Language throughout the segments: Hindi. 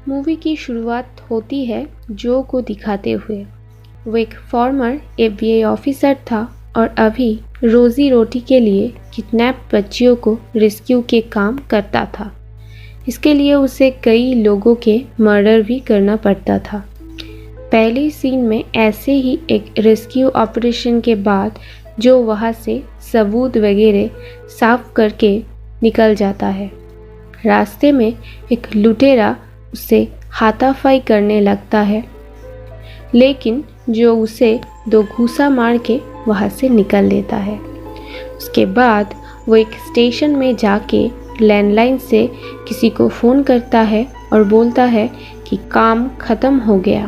मूवी की शुरुआत होती है जो को दिखाते हुए। वो एक फॉर्मर FBI ऑफिसर था और अभी रोजी रोटी के लिए किडनैप बच्चियों को रेस्क्यू के काम करता था। इसके लिए उसे कई लोगों के मर्डर भी करना पड़ता था। पहले सीन में ऐसे ही एक रेस्क्यू ऑपरेशन के बाद जो वहाँ से सबूत वगैरह साफ करके निकल जाता है। रास्ते में एक लुटेरा उसे हाथापाई करने लगता है, लेकिन जो उसे 2 घूंसा मार के वहाँ से निकल लेता है। उसके बाद वो एक स्टेशन में जाके लैंडलाइन से किसी को फ़ोन करता है और बोलता है कि काम ख़त्म हो गया।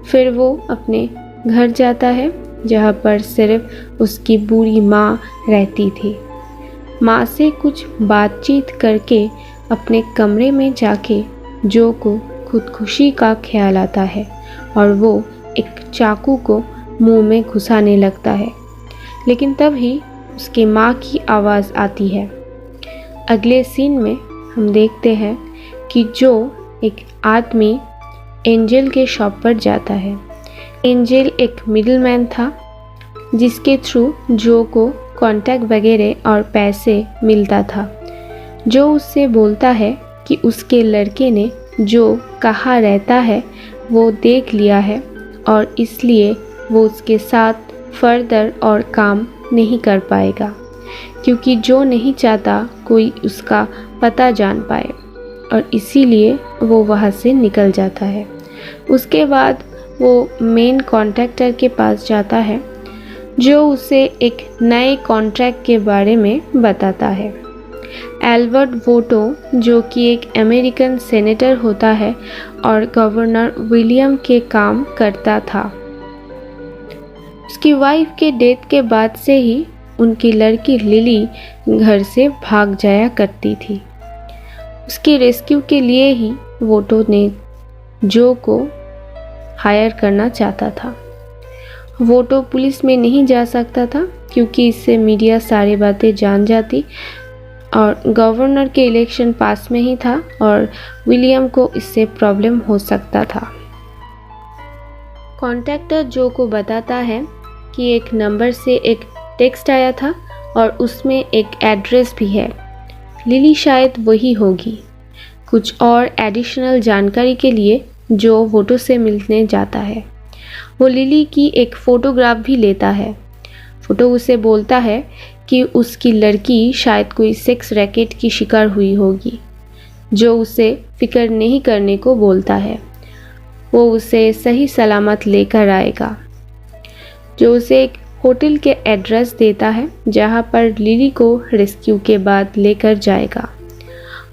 फिर वो अपने घर जाता है जहाँ पर सिर्फ उसकी बूढ़ी माँ रहती थी। माँ से कुछ बातचीत करके अपने कमरे में जाके जो को खुदकुशी का ख्याल आता है और वो एक चाकू को मुंह में घुसाने लगता है, लेकिन तभी उसकी माँ की आवाज़ आती है। अगले सीन में हम देखते हैं कि जो एक आदमी एंजल के शॉप पर जाता है। एंजल एक मिडलमैन था जिसके थ्रू जो को कांटेक्ट वगैरह और पैसे मिलता था। जो उससे बोलता है कि उसके लड़के ने जो कहाँ रहता है वो देख लिया है और इसलिए वो उसके साथ फर्दर और काम नहीं कर पाएगा, क्योंकि जो नहीं चाहता कोई उसका पता जान पाए, और इसीलिए वो वहाँ से निकल जाता है। उसके बाद वो मेन कॉन्ट्रैक्टर के पास जाता है जो उसे एक नए कॉन्ट्रैक्ट के बारे में बताता है। एल्बर्ट वोटो, जो कि एक अमेरिकन सेनेटर होता है और गवर्नर विलियम के काम करता था। उसकी वाइफ के डेथ के बाद से ही उनकी लड़की लिली घर से भाग जाया करती थी। उसके रेस्क्यू के लिए ही वोटो ने जो को हायर करना चाहता था। वोटो पुलिस में नहीं जा सकता था क्योंकि इससे मीडिया सारी बातें जान जाती और गवर्नर के इलेक्शन पास में ही था और विलियम को इससे प्रॉब्लम हो सकता था। कॉन्ट्रैक्टर जो को बताता है कि एक नंबर से एक टेक्स्ट आया था और उसमें एक एड्रेस भी है। लिली शायद वही होगी। कुछ और एडिशनल जानकारी के लिए जो वोटो से मिलने जाता है। वो लिली की एक फ़ोटोग्राफ भी लेता है। फ़ोटो उसे बोलता है कि उसकी लड़की शायद कोई सेक्स रैकेट की शिकार हुई होगी। जो उसे फिक्र नहीं करने को बोलता है, वो उसे सही सलामत लेकर आएगा। जो उसे एक होटल के एड्रेस देता है जहाँ पर लिली को रेस्क्यू के बाद लेकर जाएगा।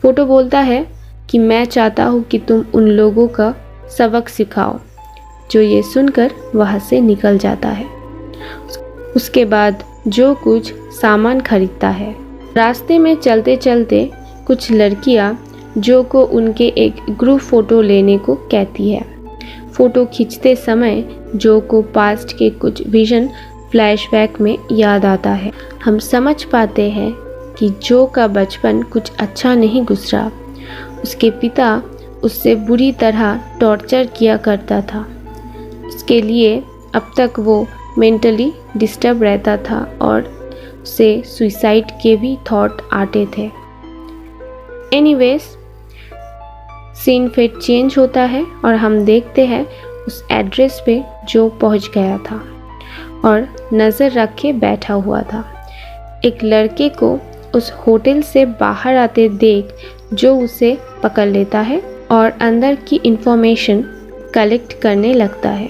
फ़ोटो बोलता है कि मैं चाहता हूँ कि तुम उन लोगों का सबक सिखाओ। जो ये सुनकर वहाँ से निकल जाता है। उसके बाद जो कुछ सामान खरीदता है। रास्ते में चलते चलते कुछ लड़कियां जो को उनके एक ग्रुप फ़ोटो लेने को कहती है। फ़ोटो खींचते समय जो को पास्ट के कुछ विजन फ्लैशबैक में याद आता है। हम समझ पाते हैं कि जो का बचपन कुछ अच्छा नहीं गुजरा। उसके पिता उससे बुरी तरह टॉर्चर किया करता था। उसके लिए अब तक वो मेंटली डिस्टर्ब रहता था और उसे सुसाइड के भी थॉट आते थे। एनीवेज, सीन फिर चेंज होता है और हम देखते हैं उस एड्रेस पे जो पहुंच गया था और नज़र रखे बैठा हुआ था। एक लड़के को उस होटल से बाहर आते देख जो उसे पकड़ लेता है और अंदर की इंफॉर्मेशन कलेक्ट करने लगता है।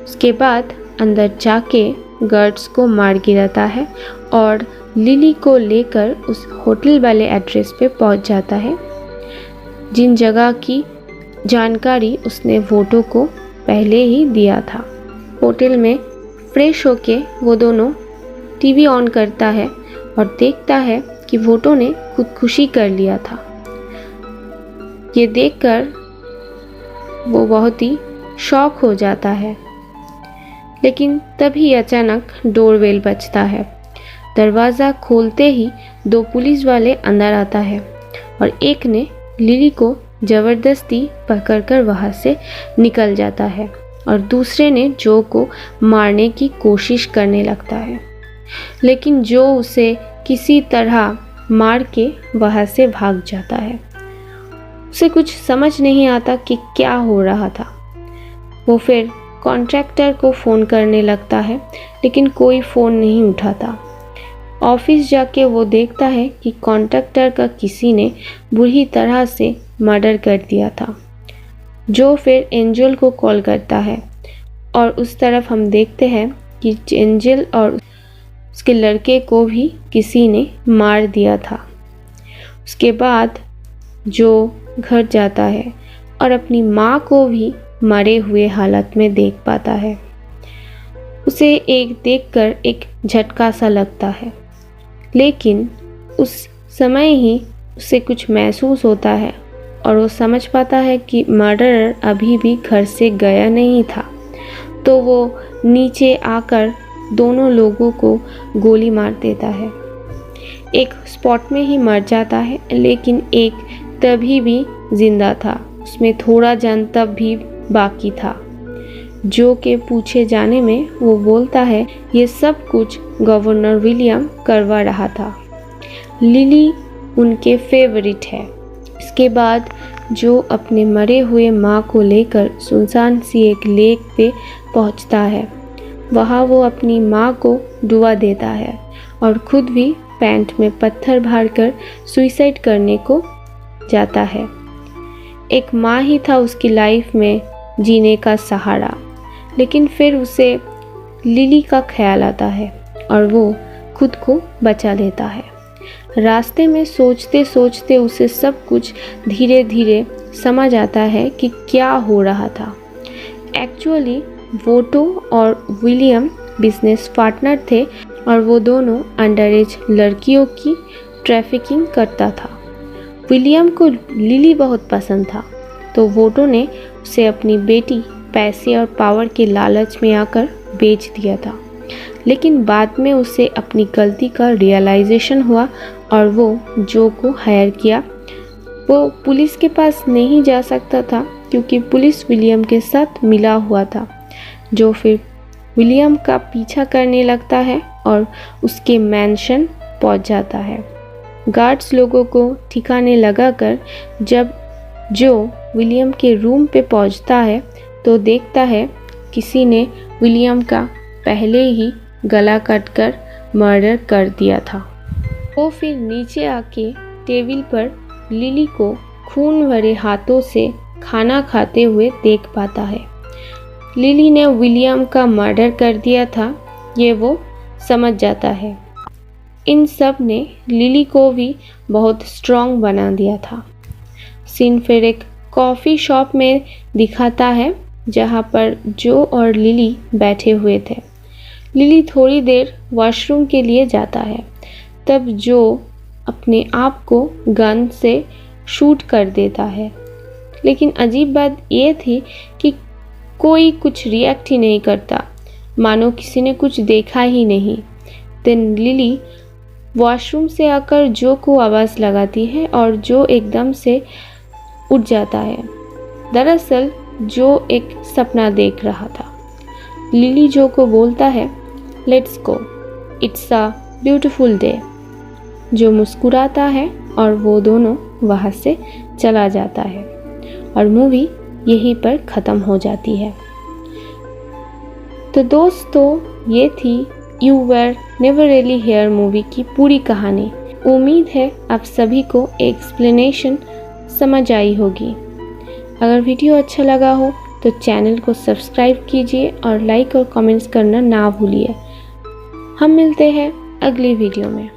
उसके बाद अंदर जाके गार्ड्स को मार गिराता है और लिली को लेकर उस होटल वाले एड्रेस पे पहुंच जाता है, जिन जगह की जानकारी उसने वोटो को पहले ही दिया था। होटल में फ्रेश होके वो दोनों टीवी ऑन करता है और देखता है कि वोटो ने खुदकुशी कर लिया था। ये देखकर वो बहुत ही शॉक हो जाता है, लेकिन तभी अचानक डोरबेल बजता है। दरवाज़ा खोलते ही 2 पुलिस वाले अंदर आता है और एक ने लिली को ज़बरदस्ती पकड़कर वहाँ से निकल जाता है और दूसरे ने जो को मारने की कोशिश करने लगता है, लेकिन जो उसे किसी तरह मार के वहाँ से भाग जाता है। उसे कुछ समझ नहीं आता कि क्या हो रहा था। वो फिर कॉन्ट्रैक्टर को फ़ोन करने लगता है, लेकिन कोई फ़ोन नहीं उठाता। ऑफिस जाके वो देखता है कि कॉन्ट्रैक्टर का किसी ने बुरी तरह से मर्डर कर दिया था। जो फिर एंजल को कॉल करता है और उस तरफ हम देखते हैं कि एंजल और उसके लड़के को भी किसी ने मार दिया था। उसके बाद जो घर जाता है और अपनी माँ को भी मरे हुए हालत में देख पाता है। उसे देखकर एक झटका सा लगता है, लेकिन उस समय ही उसे कुछ महसूस होता है और वो समझ पाता है कि मर्डरर अभी भी घर से गया नहीं था। तो वो नीचे आकर दोनों लोगों को गोली मार देता है। एक स्पॉट में ही मर जाता है, लेकिन एक तभी भी जिंदा था। उसमें थोड़ा जान तब भी बाकी था। जो के पूछे जाने में वो बोलता है ये सब कुछ गवर्नर विलियम करवा रहा था। लिली उनके फेवरेट है। इसके बाद जो अपने मरे हुए माँ को लेकर सुनसान सी एक लेक पे पहुँचता है। वहाँ वो अपनी माँ को डुबा देता है और खुद भी पैंट में पत्थर भरकर सुसाइड करने को जाता है। एक माँ ही था उसकी लाइफ में जीने का सहारा, लेकिन फिर उसे लिली का ख्याल आता है और वो खुद को बचा लेता है। रास्ते में सोचते सोचते उसे सब कुछ धीरे धीरे समझ आता है कि क्या हो रहा था। एक्चुअली वोटो और विलियम बिजनेस पार्टनर थे और वो दोनों अंडर एज लड़कियों की ट्रैफिकिंग करता था। विलियम को लिली बहुत पसंद था, तो वोटो ने उसे अपनी बेटी पैसे और पावर के लालच में आकर बेच दिया था। लेकिन बाद में उसे अपनी गलती का रियलाइजेशन हुआ और वो जो को हायर किया। वो पुलिस के पास नहीं जा सकता था क्योंकि पुलिस विलियम के साथ मिला हुआ था। जो फिर विलियम का पीछा करने लगता है और उसके मैंशन पहुंच जाता है। गार्ड्स लोगों को ठिकाने लगाकर जब जो विलियम के रूम पे पहुंचता है तो देखता है किसी ने विलियम का पहले ही गला काटकर मर्डर कर दिया था। वो फिर नीचे आके टेबल पर लिली को खून भरे हाथों से खाना खाते हुए देख पाता है। लिली ने विलियम का मर्डर कर दिया था, ये वो समझ जाता है। इन सब ने लिली को भी बहुत स्ट्रॉन्ग बना दिया था। सीन फिर एक कॉफ़ी शॉप में दिखाता है जहाँ पर जो और लिली बैठे हुए थे। लिली थोड़ी देर वॉशरूम के लिए जाता है, तब जो अपने आप को गन से शूट कर देता है। लेकिन अजीब बात ये थी कि कोई कुछ रिएक्ट ही नहीं करता, मानो किसी ने कुछ देखा ही नहीं। देन लिली वॉशरूम से आकर जो को आवाज़ लगाती है और जो एकदम से उठ जाता है। दरअसल जो एक सपना देख रहा था। लिली जो को बोलता है let's go, it's a beautiful day. जो मुस्कुराता है और वो दोनों वहाँ से चला जाता है और मूवी यहीं पर ख़त्म हो जाती है। तो दोस्तों ये थी you were never really here movie की पूरी कहानी। उम्मीद है आप सभी को एक्सप्लेनेशन समझ आई होगी। अगर वीडियो अच्छा लगा हो तो चैनल को सब्सक्राइब कीजिए और लाइक और कमेंट्स करना ना भूलिए। हम मिलते हैं अगली वीडियो में।